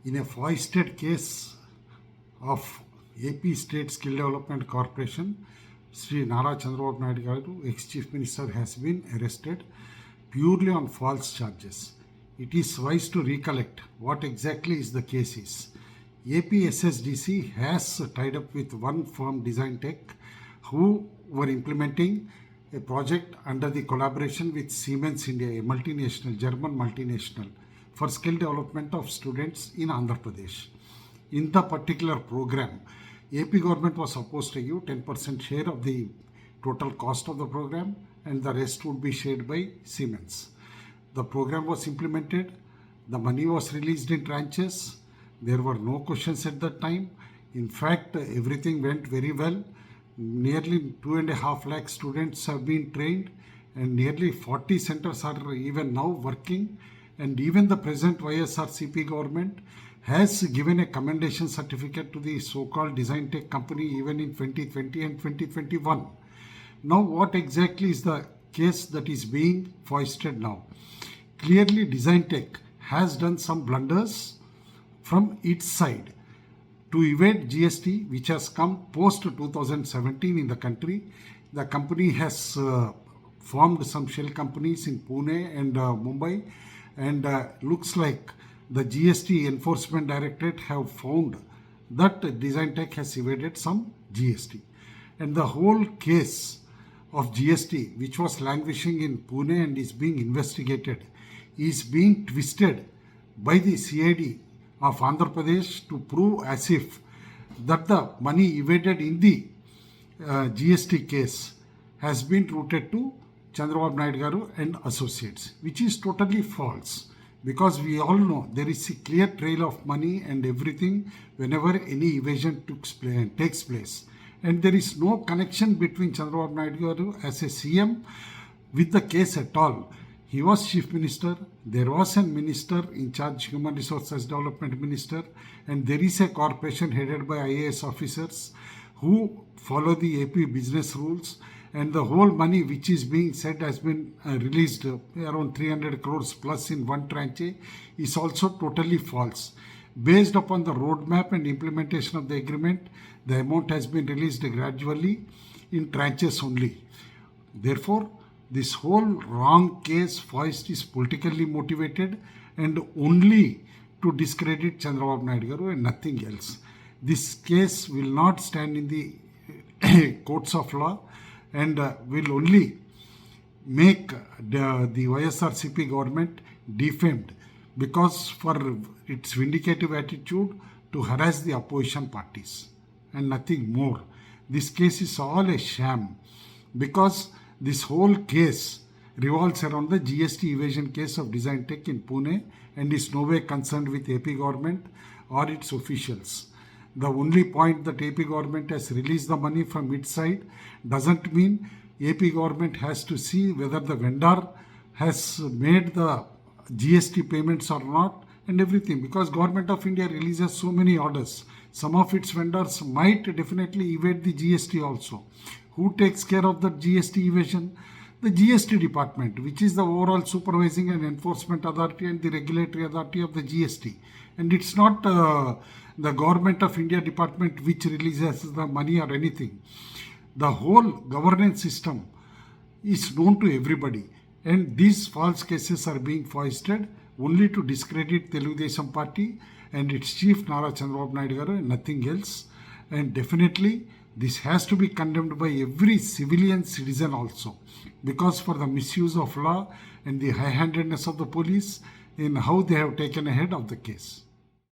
In a foisted case of AP State Skill Development Corporation, Sri Nara Chandrababu Naidu Garu, ex-Chief Minister, has been arrested purely on false charges. It is wise to recollect what exactly is the case is. AP SSDC has tied up with one firm, Design Tech, who were implementing a project under the collaboration with Siemens India, a multinational, German multinational, for skill development of students in Andhra Pradesh. In the particular program, AP government was supposed to give 10% share of the total cost of the program, and the rest would be shared by Siemens. The program was implemented, the money was released in tranches, there were no questions at that time. In fact, everything went very well. Nearly 2.5 lakh students have been trained, and nearly 40 centers are even now working. And even the present YSRCP government has given a commendation certificate to the so-called Design Tech company even in 2020 and 2021. Now, what exactly is the case that is being foisted now? Clearly, Design Tech has done some blunders from its side to evade GST, which has come post 2017 in the country. The company has formed some shell companies in Pune and Mumbai, and looks like the GST Enforcement Directorate have found that Design Tech has evaded some GST. And the whole case of GST, which was languishing in Pune and is being investigated, is being twisted by the CID of Andhra Pradesh to prove as if that the money evaded in the GST case has been routed to Chandrababu Naidu Garu and associates, which is totally false, because we all know there is a clear trail of money and everything whenever any evasion takes place. And there is no connection between Chandrababu Naidu Garu as a CM with the case at all. He was Chief Minister, there was a Minister in charge, Human Resources Development Minister, and there is a corporation headed by IAS officers who follow the AP business rules, and the whole money which is being said has been released around 300 crores plus in one tranche is also totally false. Based upon the roadmap and implementation of the agreement, the amount has been released gradually in tranches only. Therefore, this whole wrong case foist is politically motivated and only to discredit Chandrababu Naidu Garu and nothing else. This case will not stand in the courts of law and will only make the YSRCP government defamed, because for its vindicative attitude to harass the opposition parties and nothing more. This case is all a sham, because this whole case revolves around the GST evasion case of Design Tech in Pune and is no way concerned with AP government or its officials. The only point that AP government has released the money from its side doesn't mean AP government has to see whether the vendor has made the GST payments or not and everything, because Government of India releases so many orders. Some of its vendors might definitely evade the GST also. Who takes care of the GST evasion? The GST department, which is the overall supervising and enforcement authority and the regulatory authority of the GST. And it's not the Government of India department which releases the money or anything. The whole governance system is known to everybody, and these false cases are being foisted only to discredit Telugu Desam party and its chief Nara Chandrababu Naidu Garu and nothing else. And definitely this has to be condemned by every civilian citizen also, because for the misuse of law and the high-handedness of the police in how they have taken ahead of the case.